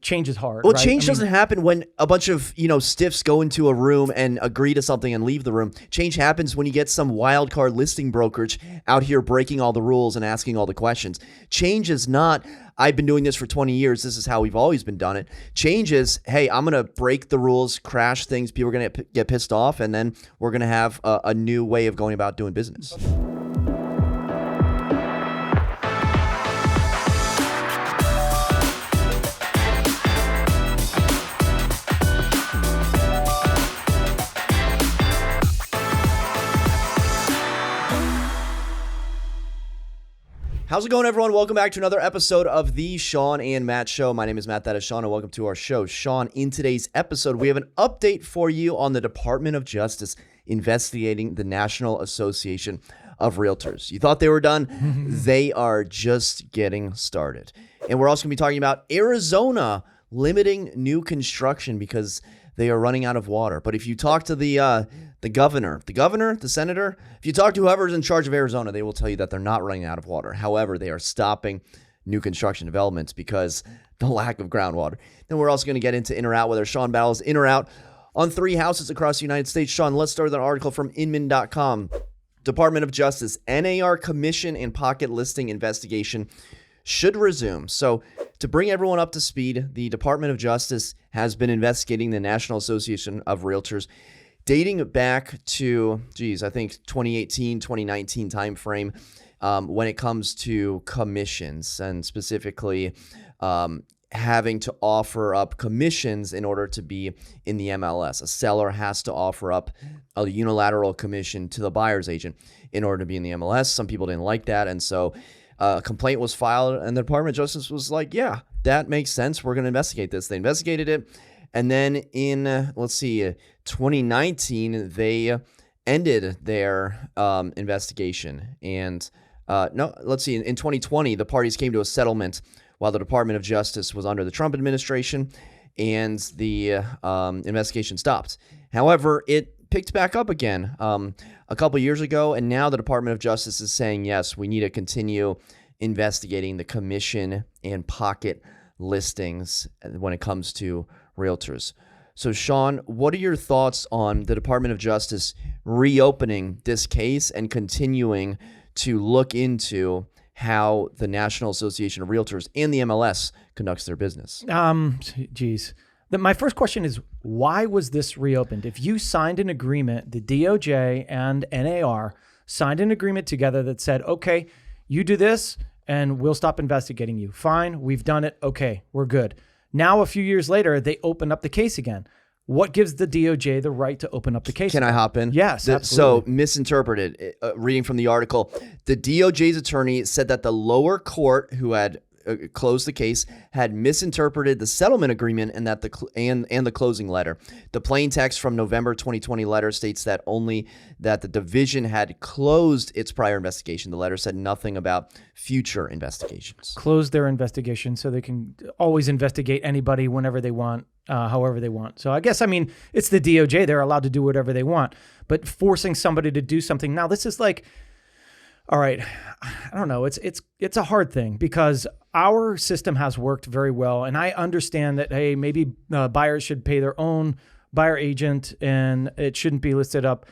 change is hard. Well, right? change doesn't happen when a bunch of, stiffs go into a room and agree to something and leave the room. Change happens when you get some wild card listing brokerage out here breaking all the rules and asking all the questions. Change is not, I've been doing this for 20 years. This is how we've always been done it. Change is, hey, I'm going to break the rules, crash things. People are going to get pissed off. And then we're going to have a new way of going about doing business. How's it going, everyone? Welcome back to another episode of the Shawn and Matt Show. My name is Matt, that is Shawn, and welcome to our show. Shawn, in today's episode, we have an update for you on the Department of Justice investigating the National Association of Realtors. You thought they were done? They are just getting started. And we're also going to be talking about Arizona limiting new construction because they are running out of water. But if you talk to the governor, the senator, if you talk to whoever's in charge of Arizona, they will tell you that they're not running out of water. However, they are stopping new construction developments because the lack of groundwater. Then we're also going to get into in or out, whether Shawn battles in or out on 3 houses across the United States. Shawn, let's start with an article from Inman.com. Department of Justice, NAR commission and pocket listing investigation should resume. So to bring everyone up to speed, the Department of Justice has been investigating the National Association of Realtors dating back to, I think 2018, 2019 timeframe when it comes to commissions and specifically having to offer up commissions in order to be in the MLS. A seller has to offer up a unilateral commission to the buyer's agent in order to be in the MLS. Some people didn't like that, and so a complaint was filed, and the Department of Justice was like, yeah, that makes sense. We're going to investigate this. They investigated it. And then in, 2019, they ended their investigation. And in 2020, the parties came to a settlement while the Department of Justice was under the Trump administration, and the investigation stopped. However, it picked back up again a couple years ago, and now the Department of Justice is saying, yes, we need to continue investigating the commission and pocket listings when it comes to realtors. So, Shawn, what are your thoughts on the Department of Justice reopening this case and continuing to look into how the National Association of Realtors and the MLS conducts their business? My first question is, why was this reopened? If you signed an agreement, the DOJ and NAR signed an agreement together that said, okay, you do this and we'll stop investigating you. Fine, we've done it. Okay, we're good. Now, a few years later, they open up the case again. What gives the DOJ the right to open up the case? Can I hop in? Yes, absolutely. So, misinterpreted. Reading from the article, the DOJ's attorney said that the lower court, who had closed the case, had misinterpreted the settlement agreement and that the closing letter. The plain text from November 2020 letter states that only that the division had closed its prior investigation. The letter said nothing about future investigations. Close their investigation so they can always investigate anybody whenever they want, however they want. So I guess, it's the DOJ. They're allowed to do whatever they want. But forcing somebody to do something, now this is like, all right, I don't know. It's a hard thing because our system has worked very well. And I understand that, hey, maybe buyers should pay their own buyer agent and it shouldn't be listed up.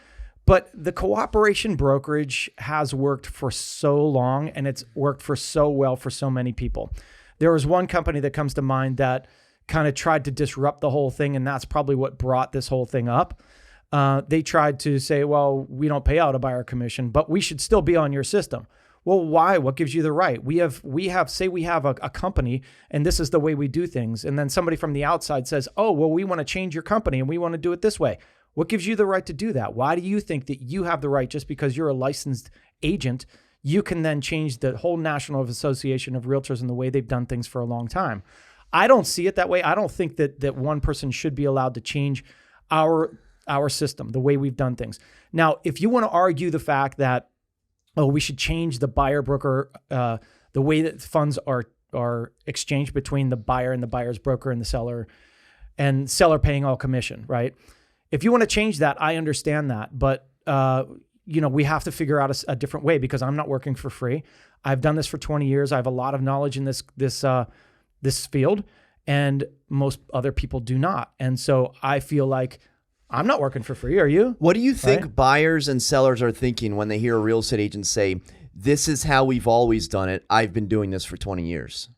But the cooperation brokerage has worked for so long and it's worked for so well for so many people. There was one company that comes to mind that kind of tried to disrupt the whole thing. And that's probably what brought this whole thing up. They tried to say, well, we don't pay out a buyer commission, but we should still be on your system. Well, why? What gives you the right? We have a company and this is the way we do things. And then somebody from the outside says, oh, well, we want to change your company and we want to do it this way. What gives you the right to do that? Why do you think that you have the right just because you're a licensed agent? You can then change the whole National Association of Realtors and the way they've done things for a long time. I don't see it that way. I don't think that one person should be allowed to change our system, the way we've done things. Now, if you want to argue the fact that, we should change the buyer broker, the way that funds are exchanged between the buyer and the buyer's broker and the seller paying all commission, right? If you want to change that, I understand that. But, we have to figure out a different way because I'm not working for free. I've done this for 20 years. I have a lot of knowledge in this field. and most other people do not. And so I feel like I'm not working for free. Are you? What do you think Right? buyers and sellers are thinking when they hear a real estate agent say, this is how we've always done it. I've been doing this for 20 years.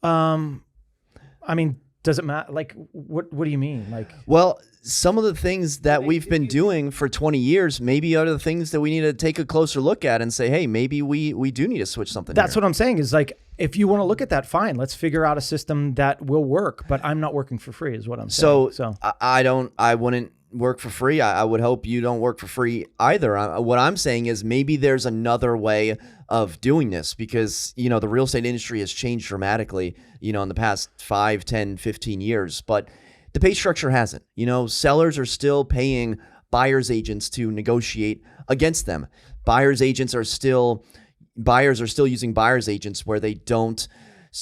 I mean, does it matter? Like, what do you mean? Like, Well, some of the things that we've been doing for 20 years maybe are the things that we need to take a closer look at and say, hey, maybe we do need to switch something that's here. what I'm saying is like, if you want to look at that, fine, let's figure out a system that will work, but I'm not working for free is what I'm saying. So I wouldn't work for free. I would hope you don't work for free either. What I'm saying is maybe there's another way of doing this because, you know, the real estate industry has changed dramatically, you know, in the past 5, 10, 15 years, but the pay structure hasn't. You know, sellers are still paying buyers agents to negotiate against them. Buyers are still using buyers agents where they don't,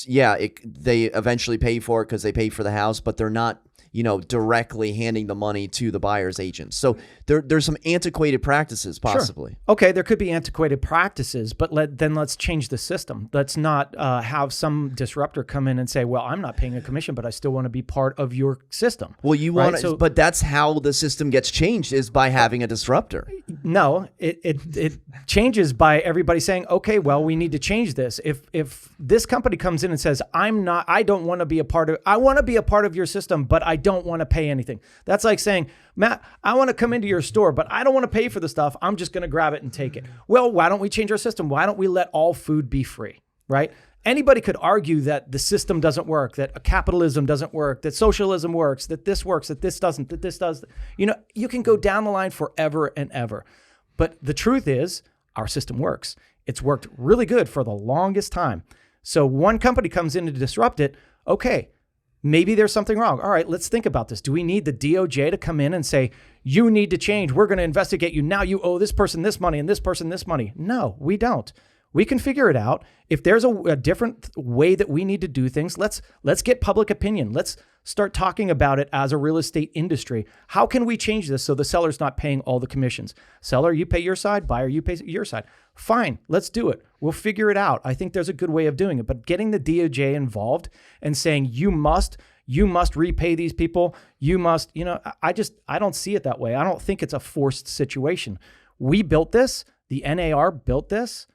they eventually pay for it because they pay for the house, but they're not, you know, directly handing the money to the buyer's agent. So there's some antiquated practices possibly. Sure. Okay, there could be antiquated practices, but let's change the system. Let's not have some disruptor come in and say, well, I'm not paying a commission, but I still want to be part of your system. Well, you Right? want to, but that's how the system gets changed is by having a disruptor. No, it changes by everybody saying, okay, well, we need to change this. If this company comes in and says, I don't want to be a part of, I want to be a part of your system, but I don't want to pay anything. That's like saying, Matt, I want to come into your store, but I don't want to pay for the stuff. I'm just going to grab it and take it. Well, why don't we change our system? Why don't we let all food be free, right? Anybody could argue that the system doesn't work, that capitalism doesn't work, that socialism works, that this doesn't, that this does. You know, you can go down the line forever and ever. But the truth is, our system works. It's worked really good for the longest time. So one company comes in to disrupt it. Okay, maybe there's something wrong. All right, let's think about this. Do we need the DOJ to come in and say, you need to change? We're going to investigate you. Now you owe this person this money and this person this money. No, we don't. We can figure it out. If there's a different way that we need to do things, let's get public opinion. Let's start talking about it as a real estate industry. How can we change this so the seller's not paying all the commissions? Seller, you pay your side. Buyer, you pay your side. Fine, let's do it. We'll figure it out. I think there's a good way of doing it. But getting the DOJ involved and saying you must repay these people. You must, you know, I don't see it that way. I don't think it's a forced situation. We built this. The NAR built this.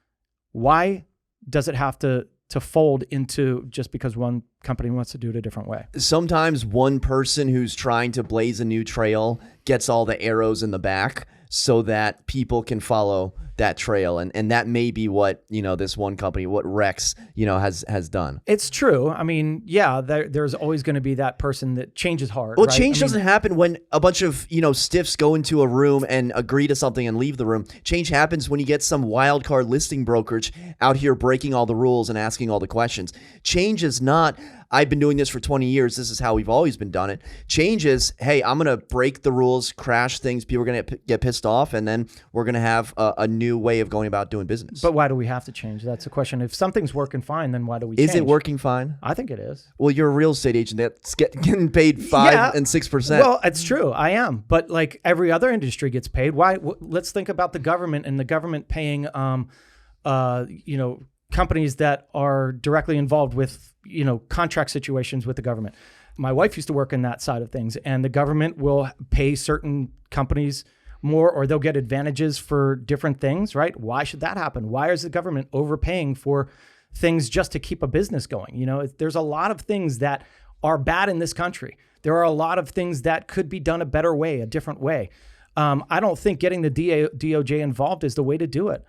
Why does it have to fold into just because one company wants to do it a different way? Sometimes one person who's trying to blaze a new trail gets all the arrows in the back so that people can follow that trail. And that may be what, you know, this one company, what Rex, you know, has done. It's true. I mean, yeah, there's always going to be that person that changes hard. Well, right? change doesn't happen when a bunch of, you know, stiffs go into a room and agree to something and leave the room. Change happens when you get some wild card listing brokerage out here breaking all the rules and asking all the questions. Change is not, I've been doing this for 20 years. This is how we've always been done it. Change is, hey, I'm going to break the rules, crash things. People are going to get pissed off. And then we're going to have a new way of going about doing business. But why do we have to change? That's the question. If something's working fine, then why do we change? Is it working fine? I think it is. Well, you're a real estate agent that's getting paid 5 and 6%. Well, it's true. I am. But like every other industry gets paid. Why? Let's think about the government and the government paying, you know, companies that are directly involved with, you know, contract situations with the government. My wife used to work in that side of things, and the government will pay certain companies more, or they'll get advantages for different things, right? Why should that happen? Why is the government overpaying for things just to keep a business going? You know, there's a lot of things that are bad in this country. There are a lot of things that could be done a better way, a different way. I don't think getting the DOJ involved is the way to do it.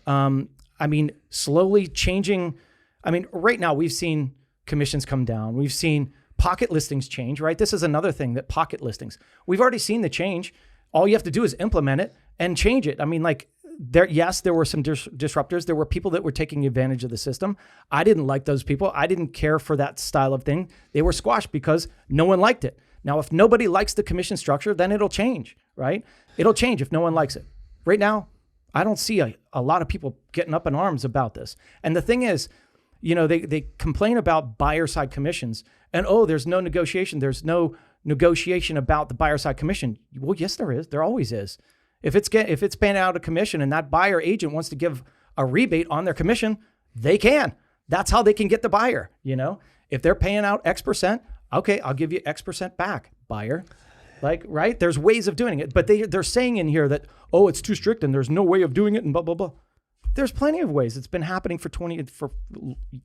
I mean, slowly changing. I mean, right now we've seen commissions come down. We've seen pocket listings change, right? This is another thing, that pocket listings. We've already seen the change. All you have to do is implement it and change it. I mean, like, there were some disruptors. There were people that were taking advantage of the system. I didn't like those people. I didn't care for that style of thing. They were squashed because no one liked it. Now, if nobody likes the commission structure, then it'll change, right? It'll change if no one likes it. Right now, I don't see a lot of people getting up in arms about this. And the thing is, you know, they complain about buyer side commissions and, oh, there's no negotiation. There's no negotiation about the buyer side commission. Well, yes, there is. There always is. If it's paying out a commission and that buyer agent wants to give a rebate on their commission, they can. That's how they can get the buyer, you know? If they're paying out X percent, okay, I'll give you X percent back, buyer. Like, right? There's ways of doing it, but they're saying in here that, oh, it's too strict and there's no way of doing it and blah, blah, blah. There's plenty of ways. It's been happening for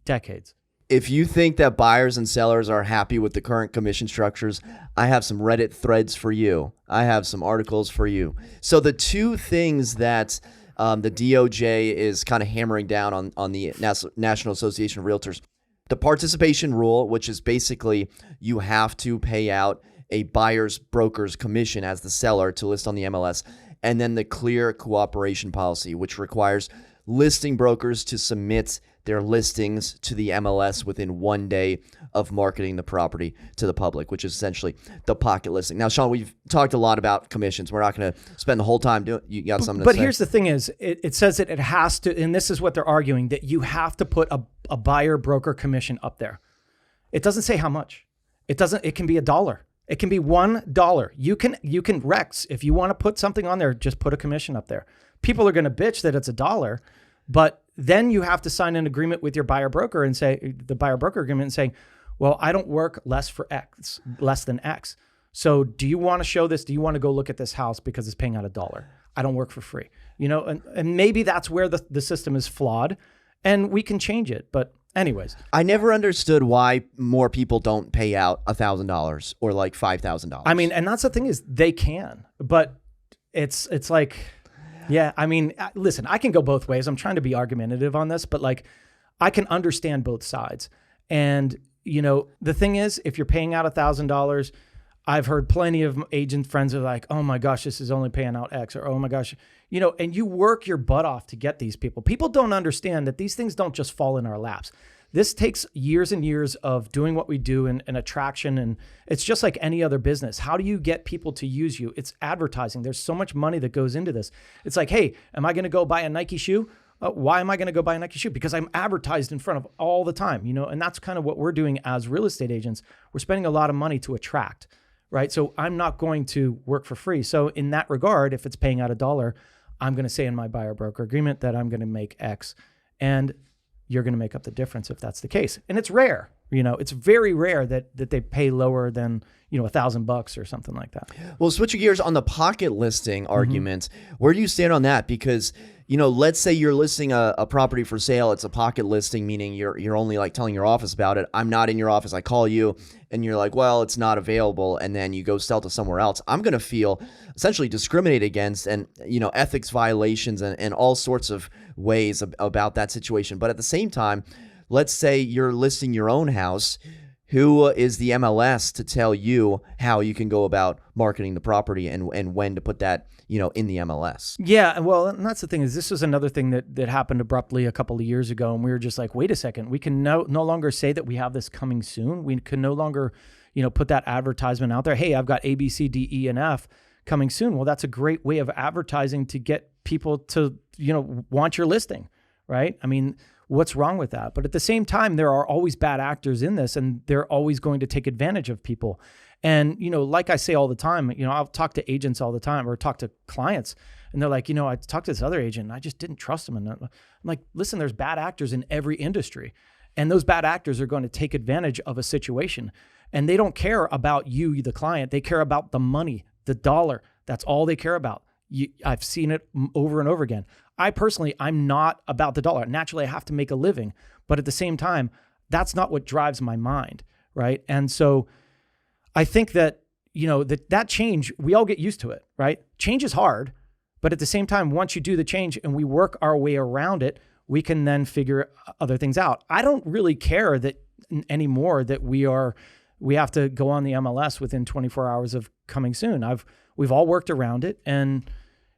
decades. If you think that buyers and sellers are happy with the current commission structures, I have some Reddit threads for you. I have some articles for you. So the two things that the DOJ is kind of hammering down on the National Association of Realtors, the participation rule, which is basically you have to pay out a buyer's broker's commission as the seller to list on the MLS, and then the clear cooperation policy, which requires listing brokers to submit their listings to the MLS within 1 day of marketing the property to the public, which is essentially the pocket listing. Now, Shawn, we've talked a lot about commissions. We're not going to spend the whole time doing. You got something to say? But here's the thing: is it says that it has to, and this is what they're arguing, that you have to put a buyer broker commission up there. It doesn't say how much. It doesn't. It can be $1. It can be $1. You can Rex, if you want to put something on there, just put a commission up there. People are going to bitch that it's $1, but then you have to sign an agreement with your buyer broker and say the buyer broker agreement and saying, well, I don't work less than X. So do you want to show this? Do you want to go look at this house because it's paying out $1? I don't work for free. And maybe that's where the system is flawed and we can change it. But anyways, I never understood why more people don't pay out $1,000 or like $5,000. I mean, and that's the thing is they can, but it's like, yeah, I mean, listen, I can go both ways. I'm trying to be argumentative on this, but like I can understand both sides. And, the thing is, if you're paying out $1,000, I've heard plenty of agent friends are like, oh my gosh, this is only paying out X, or oh my gosh, and you work your butt off to get these people. People don't understand that these things don't just fall in our laps. This takes years and years of doing what we do and attraction. And it's just like any other business. How do you get people to use you? It's advertising. There's so much money that goes into this. It's like, hey, am I going to go buy a Nike shoe? Why am I going to go buy a Nike shoe? Because I'm advertised in front of all the time, and that's kind of what we're doing as real estate agents. We're spending a lot of money to attract, right? So I'm not going to work for free. So in that regard, if it's paying out $1, I'm going to say in my buyer broker agreement that I'm going to make X, and you're going to make up the difference if that's the case. And it's rare, it's very rare that they pay lower than, $1,000 or something like that. Well, switching gears on the pocket listing argument, where do you stand on that? Because, let's say you're listing a property for sale. It's a pocket listing, meaning you're only like telling your office about it. I'm not in your office. I call you and you're like, well, it's not available. And then you go sell to somewhere else. I'm going to feel essentially discriminated against and, ethics violations and all sorts of ways about that situation. But at the same time, let's say you're listing your own house. Who is the MLS to tell you how you can go about marketing the property and when to put that, in the MLS? Yeah, well, and that's the thing is this was another thing that happened abruptly a couple of years ago, and we were just like, wait a second, we can no longer say that we have this coming soon. We can no longer, put that advertisement out there. Hey, I've got A, B, C, D, E, and F coming soon. Well, that's a great way of advertising to get people to, want your listing, right? I mean, what's wrong with that? But at the same time, there are always bad actors in this, and they're always going to take advantage of people. And, like I say all the time, I'll talk to agents all the time or talk to clients, and they're like, I talked to this other agent and I just didn't trust him. And I'm like, listen, there's bad actors in every industry, and those bad actors are going to take advantage of a situation, and they don't care about you, the client. They care about the money, the dollar. That's all they care about. I've seen it over and over again. I personally, I'm not about the dollar. Naturally, I have to make a living, but at the same time, that's not what drives my mind, right? And so I think that, that change, we all get used to it, right? Change is hard, but at the same time, once you do the change and we work our way around it, we can then figure other things out. I don't really care that anymore that we have to go on the MLS within 24 hours of coming soon. We've all worked around it, and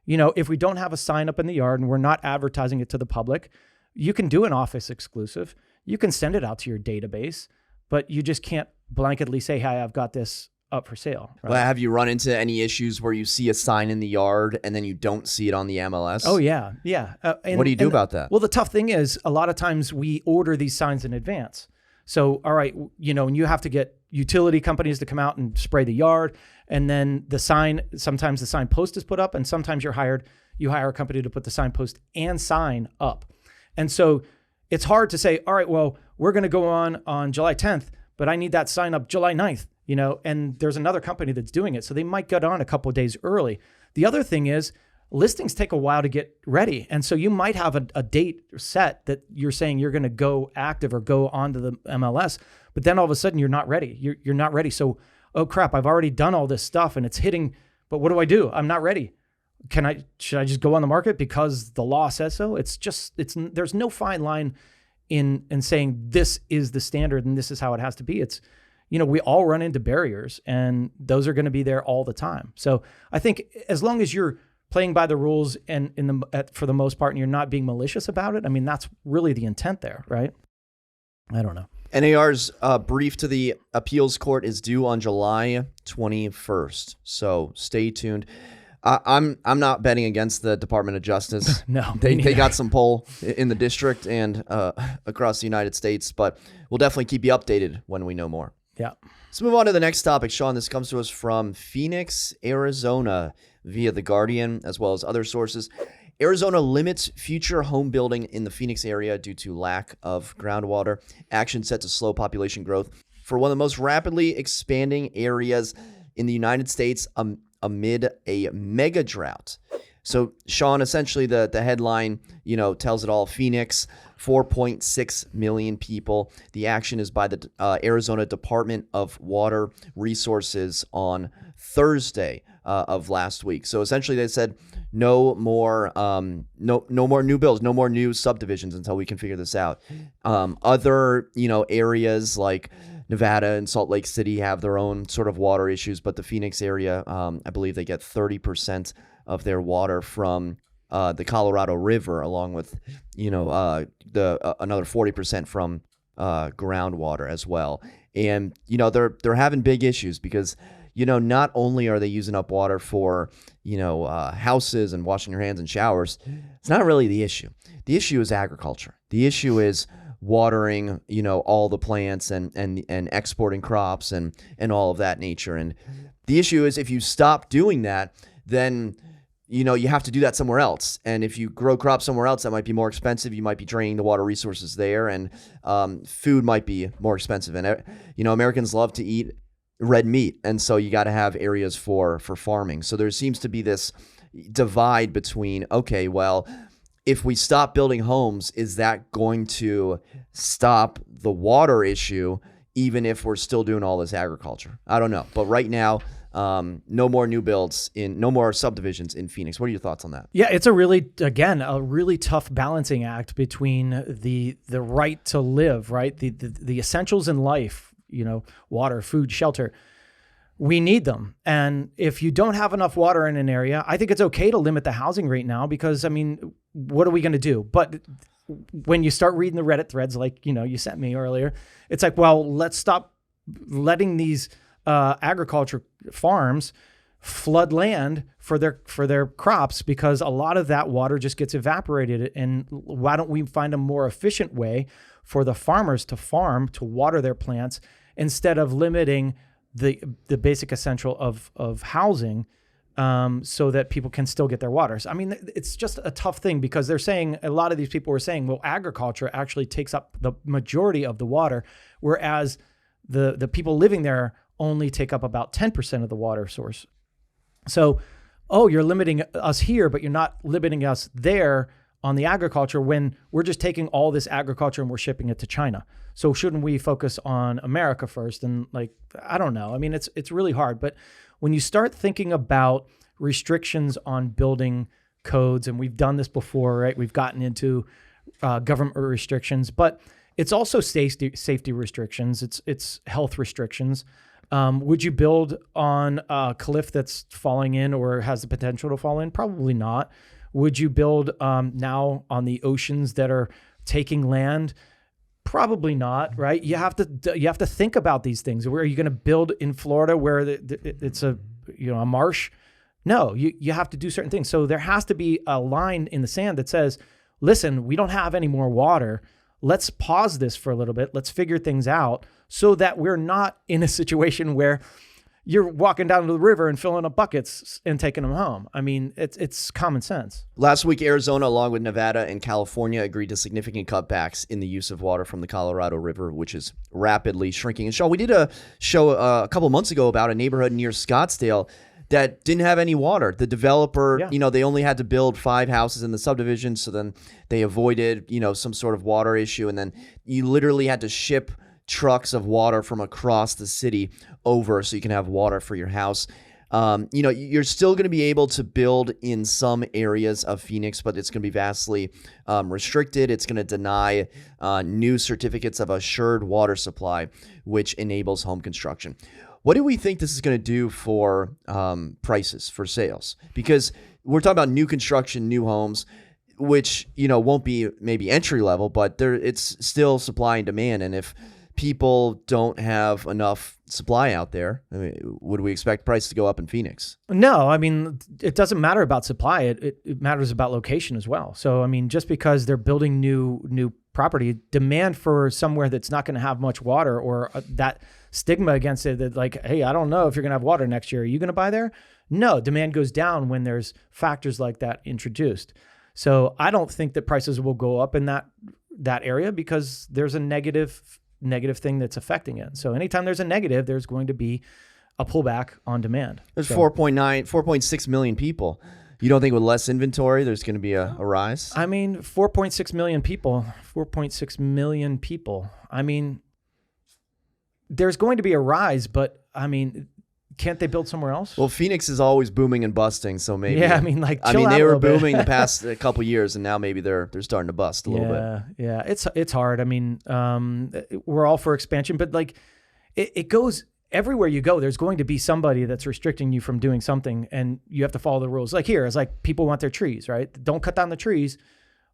if we don't have a sign up in the yard and we're not advertising it to the public, you can do an office exclusive. You can send it out to your database, but you just can't blanketly say, hey, I've got this up for sale. Right? Well, have you run into any issues where you see a sign in the yard and then you don't see it on the MLS? Oh, yeah. Yeah. What do you do about that? Well, the tough thing is a lot of times we order these signs in advance. So, all right, and you have to get utility companies to come out and spray the yard. And then sometimes the sign post is put up, and sometimes you hire a company to put the sign post and sign up. And so it's hard to say, all right, well, we're going to go on July 10th, but I need that sign up July 9th, and there's another company that's doing it. So they might get on a couple of days early. The other thing is listings take a while to get ready. And so you might have a date set that you're saying you're going to go active or go onto the MLS, but then all of a sudden you're not ready. You're not ready. So, oh crap, I've already done all this stuff and it's hitting, but what do? I'm not ready. Should I just go on the market because the law says so? There's no fine line in saying this is the standard and this is how it has to be. It's, we all run into barriers and those are going to be there all the time. So I think as long as you're playing by the rules and for the most part, and you're not being malicious about it, I mean, that's really the intent there, right? I don't know. NAR's brief to the appeals court is due on July 21st. So stay tuned. I'm not betting against the Department of Justice. No, they got some pull in the district and across the United States, but we'll definitely keep you updated when we know more. Yeah. Let's move on to the next topic, Shawn. This comes to us from Phoenix, Arizona, via The Guardian, as well as other sources. Arizona limits future home building in the Phoenix area due to lack of groundwater. Action set to slow population growth for one of the most rapidly expanding areas in the United States amid a mega drought. So, Shawn, essentially the headline, tells it all. Phoenix, 4.6 million people. The action is by the Arizona Department of Water Resources on Thursday of last week. So essentially they said no more new builds, no more new subdivisions until we can figure this out. Other, areas like Nevada and Salt Lake City have their own sort of water issues, but the Phoenix area, I believe they get 30% of their water from the Colorado River, along with, another 40% from groundwater as well. And, they're having big issues because, not only are they using up water for, houses and washing your hands and showers, it's not really the issue. The issue is agriculture. The issue is watering, all the plants and exporting crops and all of that nature. And the issue is if you stop doing that, then you have to do that somewhere else. And if you grow crops somewhere else, that might be more expensive. You might be draining the water resources there, and food might be more expensive. And, Americans love to eat red meat. And so you got to have areas for farming. So there seems to be this divide between, okay, well, if we stop building homes, is that going to stop the water issue, even if we're still doing all this agriculture? I don't know. But right now, no more new builds no more subdivisions in Phoenix. What are your thoughts on that? Yeah, it's a really tough balancing act between the right to live, right? The essentials in life, water, food, shelter. We need them. And if you don't have enough water in an area, I think it's okay to limit the housing rate now because, what are we going to do? But when you start reading the Reddit threads, like, you sent me earlier, it's like, well, let's stop letting these agriculture farms flood land for their crops because a lot of that water just gets evaporated. And why don't we find a more efficient way for the farmers to farm, to water their plants instead of limiting the basic essential of housing so that people can still get their waters. It's just a tough thing because a lot of these people were saying, well, agriculture actually takes up the majority of the water, whereas the people living there only take up about 10% of the water source. So, you're limiting us here, but you're not limiting us there on the agriculture when we're just taking all this agriculture and we're shipping it to China. So shouldn't we focus on America first? And I don't know. It's really hard. But when you start thinking about restrictions on building codes, and we've done this before, right? We've gotten into government restrictions, but it's also safety restrictions. It's health restrictions. Would you build on a cliff that's falling in or has the potential to fall in? Probably not. Would you build now on the oceans that are taking land? Probably not, right? You have to think about these things. Where are you going to build in Florida where it's a marsh? No, you have to do certain things. So there has to be a line in the sand that says, listen, we don't have any more water. Let's pause this for a little bit. Let's figure things out so that we're not in a situation where you're walking down to the river and filling up buckets and taking them home. I mean, it's common sense. Last week, Arizona, along with Nevada and California, agreed to significant cutbacks in the use of water from the Colorado River, which is rapidly shrinking. And Shawn, we did a show a couple months ago about a neighborhood near Scottsdale that didn't have any water. The developer, they only had to build 5 houses in the subdivision, so then they avoided, some sort of water issue, and then you literally had to ship trucks of water from across the city over so you can have water for your house. You're still going to be able to build in some areas of Phoenix, but it's going to be vastly restricted. It's going to deny new certificates of assured water supply, which enables home construction. What do we think this is going to do for prices for sales? Because we're talking about new construction, new homes, which, won't be maybe entry level, but it's still supply and demand. And if people don't have enough supply out there, would we expect price to go up in Phoenix? No, I mean, it doesn't matter about supply. It matters about location as well. So, I mean, just because they're building new property, demand for somewhere that's not going to have much water, or that stigma against it that like, hey, I don't know if you're going to have water next year. Are you going to buy there? No, demand goes down when there's factors like that introduced. So I don't think that prices will go up in that area because there's a negative thing that's affecting it. So anytime there's a negative, there's going to be a pullback on demand. There's 4.6 million people. You don't think with less inventory, there's going to be a rise? I mean, 4.6 million people. I mean, there's going to be a rise, but I mean, can't they build somewhere else? Well, Phoenix is always booming and busting, so maybe. Yeah, I mean, they were booming the past couple years, and now maybe they're starting to bust a little bit. Yeah, it's hard. I mean, we're all for expansion, but like, it goes everywhere you go. There's going to be somebody that's restricting you from doing something, and you have to follow the rules. Like here, it's like people want their trees, right? Don't cut down the trees.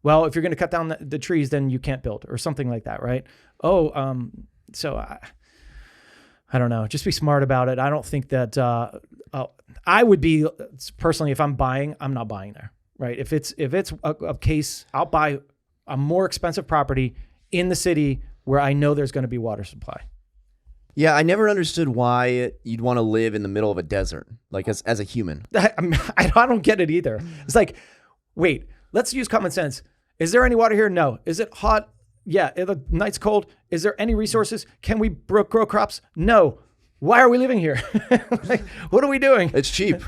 Well, if you're going to cut down the trees, then you can't build, or something like that, right? So I don't know. Just be smart about it. I don't think that I would be personally, if I'm buying, I'm not buying there, right? If it's a case, I'll buy a more expensive property in the city where I know there's going to be water supply. Yeah, I never understood why you'd want to live in the middle of a desert, like as a human. I don't get it either. It's like, wait, let's use common sense. Is there any water here? No. Is it hot? Yeah. The night's cold. Is there any resources? Can we grow crops? No. Why are we living here? Like, what are we doing? It's cheap.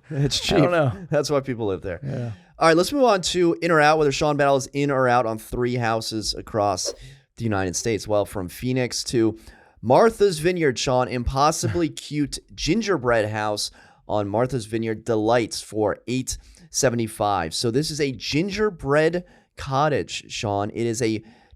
It's cheap. I don't know. That's why people live there. Yeah. All right, let's move on to in or out, whether Shawn Battle is in or out on 3 houses across the United States. Well, from Phoenix to Martha's Vineyard, Shawn, impossibly cute gingerbread house on Martha's Vineyard delights for $875. So this is a gingerbread cottage, Shawn. It is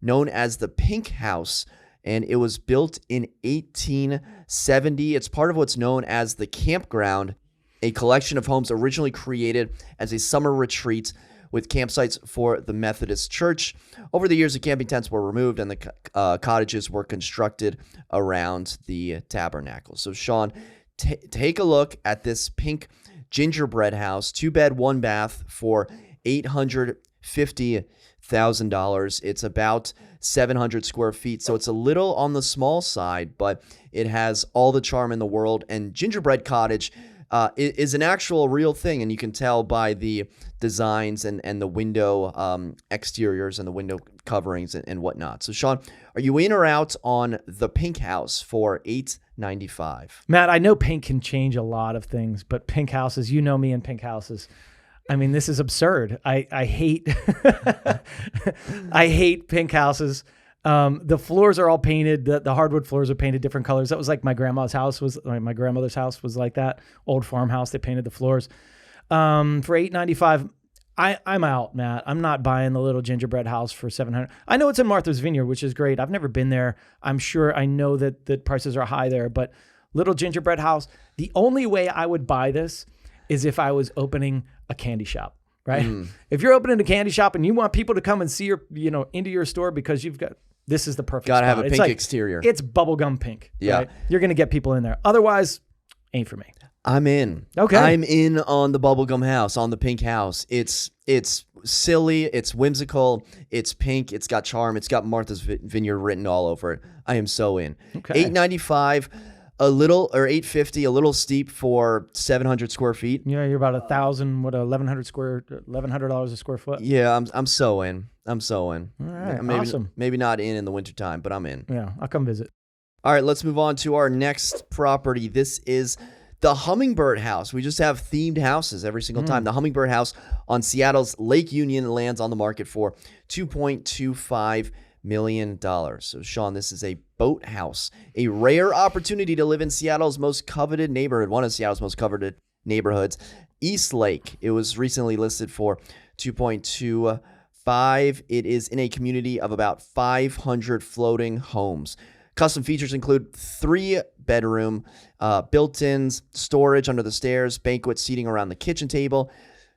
known as the Pink House, and it was built in 1870. It's part of what's known as the Campground, a collection of homes originally created as a summer retreat with campsites for the Methodist Church. Over the years, the camping tents were removed and the cottages were constructed around the tabernacle. So, Shawn, take a look at this pink gingerbread house, 2-bed, 1-bath for $850,000. It's about 700 square feet, so it's a little on the small side, but it has all the charm in the world. And Gingerbread Cottage is an actual real thing, and you can tell by the designs and the window exteriors and the window coverings and whatnot. So, Shawn, are you in or out on the Pink House for $895? Matt, I know pink can change a lot of things, but pink houses, you know me and pink houses. I mean, this is absurd. I hate I hate pink houses. The floors are all painted. The hardwood floors are painted different colors. That was like my grandmother's house was like that. Old farmhouse. They painted the floors. For $895, I'm out, Matt. I'm not buying the little gingerbread house for $700. I know it's in Martha's Vineyard, which is great. I've never been there. I'm sure I know that the prices are high there, but little gingerbread house. The only way I would buy this is if I was opening a candy shop, right? If you're opening a candy shop and you want people to come and see your, into your store because this is the perfect Gotta spot. have a pink exterior. It's bubblegum pink. Yeah. Right? You're going to get people in there. Otherwise, ain't for me. I'm in. Okay. I'm in on the bubblegum house, on the Pink House. It's silly. It's whimsical. It's pink. It's got charm. It's got Martha's Vineyard written all over it. I am so in. Okay. $895. a little, or 850, a little steep for 700 square feet. Yeah, you're about $1,100 a square foot. Yeah, I'm so in. I'm so in. All right, maybe, awesome. Maybe not in the wintertime, but I'm in. Yeah, I'll come visit. All right, let's move on to our next property. This is the Hummingbird house. We just have themed houses every single time. The Hummingbird house on Seattle's Lake Union lands on the market for $2.25 million. So, Shawn, this is a boat house, a rare opportunity to live in Seattle's most coveted neighborhood, one of Seattle's most coveted neighborhoods, East Lake. It was recently listed for $2.25. It is in a community of about 500 floating homes. Custom features include 3-bedroom, built-ins, storage under the stairs, banquet seating around the kitchen table,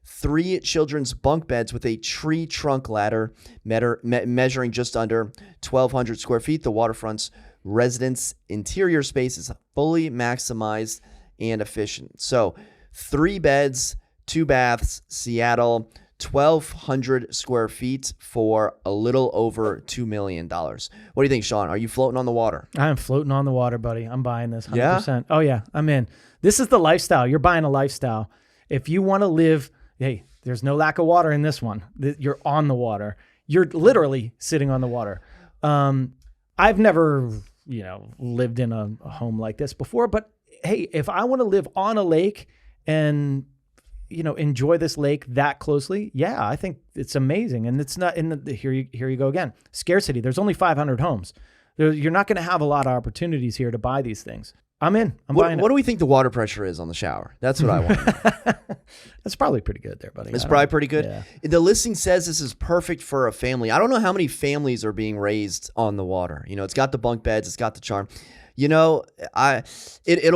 3 children's bunk beds with a tree trunk ladder measuring just under 1,200 square feet. The waterfront's residence interior space is fully maximized and efficient. So 3 beds, 2 baths, Seattle, 1,200 square feet for a little over $2 million. What do you think, Shawn? Are you floating on the water? I'm floating on the water, buddy. I'm buying this 100%. Yeah? Oh, yeah, I'm in. This is the lifestyle. You're buying a lifestyle. If you want to live, hey, there's no lack of water in this one. You're on the water. You're literally sitting on the water. I've never, lived in a home like this before, but hey, if I want to live on a lake and enjoy this lake that closely, yeah, I think it's amazing. And it's not here you go again. Scarcity. There's only 500 homes. You're not going to have a lot of opportunities here to buy these things. I'm in. I'm buying it. What do we think the water pressure is on the shower? That's what I want. That's probably pretty good there, buddy. It's probably pretty good. Yeah. The listing says this is perfect for a family. I don't know how many families are being raised on the water. It's got the bunk beds. It's got the charm. It'll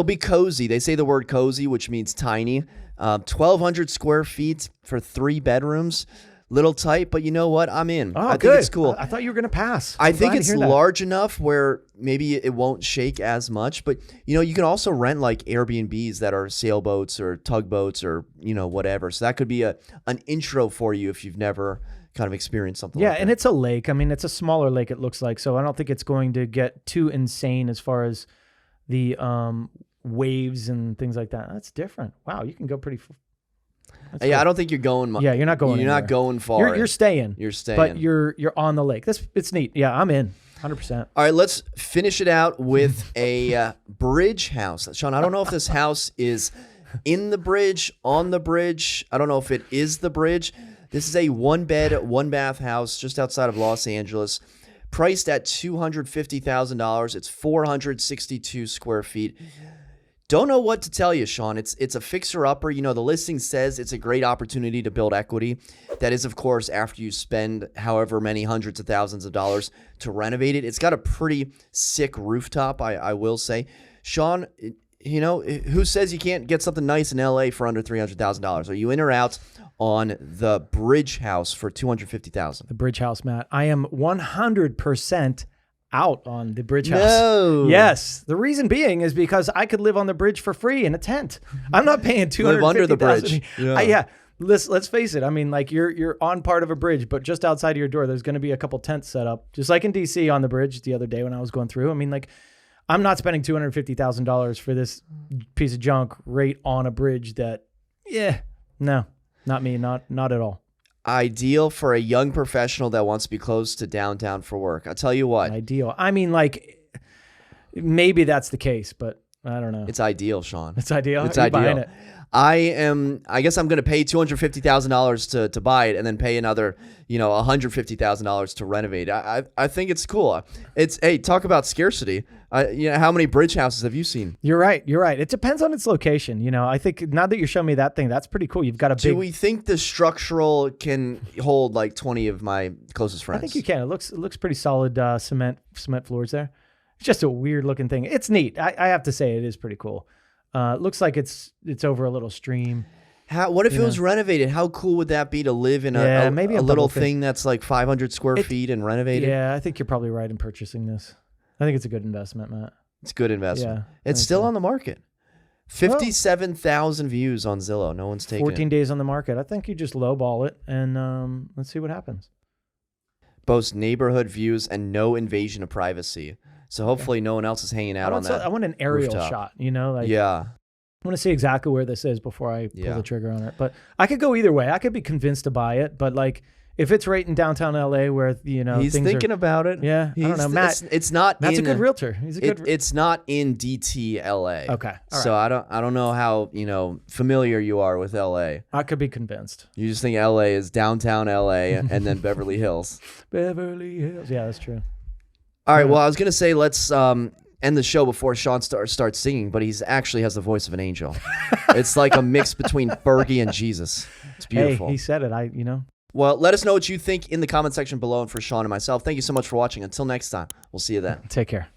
be cozy. They say the word cozy, which means tiny. 1,200 square feet for 3 bedrooms. Little tight, but you know what? I'm in. Oh, I good. think it's cool. I thought you were going to pass. I think it's large enough where maybe it won't shake as much, but you can also rent like Airbnbs that are sailboats or tugboats or whatever. So that could be an intro for you if you've never kind of experienced something like that. Yeah, and it's a lake. I mean, it's a smaller lake, it looks like. So I don't think it's going to get too insane as far as the waves and things like that. That's different. Wow, you can go pretty cool. I don't think you're going much. Yeah, you're not going anywhere. Not going far. You're staying. You're staying. But you're on the lake. It's neat. Yeah, I'm in 100%. All right, let's finish it out with a bridge house. Shawn, I don't know if this house is in the bridge, on the bridge. I don't know if it is the bridge. This is a 1-bed, 1-bath house just outside of Los Angeles, priced at $250,000. It's 462 square feet. Don't know what to tell you, Shawn. It's a fixer-upper. The listing says it's a great opportunity to build equity. That is, of course, after you spend however many hundreds of thousands of dollars to renovate it. It's got a pretty sick rooftop, I will say. Shawn, who says you can't get something nice in LA for under $300,000? Are you in or out on the bridge house for $250,000? The bridge house, Matt. I am 100% out on the bridge house. No. Yes. The reason being is because I could live on the bridge for free in a tent. I'm not paying $250,000. Live under the bridge. Yeah. Let's face it. I mean, like you're on part of a bridge, but just outside of your door, there's going to be a couple tents set up, just like in DC on the bridge the other day when I was going through. I mean, like I'm not spending $250,000 for this piece of junk right on a bridge that, no, not me, not at all. Ideal for a young professional that wants to be close to downtown for work. I'll tell you what. Ideal. I mean, like, maybe that's the case, but I don't know. It's ideal, Shawn. It's ideal? It's Are you ideal. buying it? I guess I'm going to pay $250,000 to buy it and then pay another, $150,000 to renovate. I think it's cool. Hey, talk about scarcity. How many bridge houses have you seen? You're right. It depends on its location. I think now that you're showing me that thing, that's pretty cool. You've got a big. Do we think the structural can hold like 20 of my closest friends? I think you can. It looks pretty solid cement floors there. It's just a weird looking thing. It's neat. I have to say it is pretty cool. It looks like it's over a little stream. What if it was renovated? How cool would that be to live in a little thing that's like 500 square feet and renovated? Yeah, I think you're probably right in purchasing this. I think it's a good investment, Matt. It's a good investment. Yeah, it's still on the market. 57,000 views on Zillow. No one's taking 14 days on the market. I think you just lowball it and let's see what happens. Boasts neighborhood views and no invasion of privacy. So hopefully no one else is hanging out on that. I want an aerial rooftop. shot, you know? Like, Yeah. I want to see exactly where this is before I pull Yeah. the trigger on it. But I could go either way. I could be convinced to buy it, but like if it's right in downtown LA where, you know, He's things thinking about it. Yeah, I don't know. Matt, It's not. Matt's in, a good realtor. He's a good. It's not in DT LA. Okay. All So right. I don't know how familiar you are with LA. I could be convinced. You just think LA is downtown LA and then Beverly Hills. Beverly Hills. Yeah, that's true. All right. Well, I was gonna say let's end the show before Shawn starts singing, but he's actually has the voice of an angel. It's like a mix between Fergie and Jesus. It's beautiful. Hey, he said it. Well, let us know what you think in the comment section below. And for Shawn and myself, thank you so much for watching. Until next time, we'll see you then. Take care.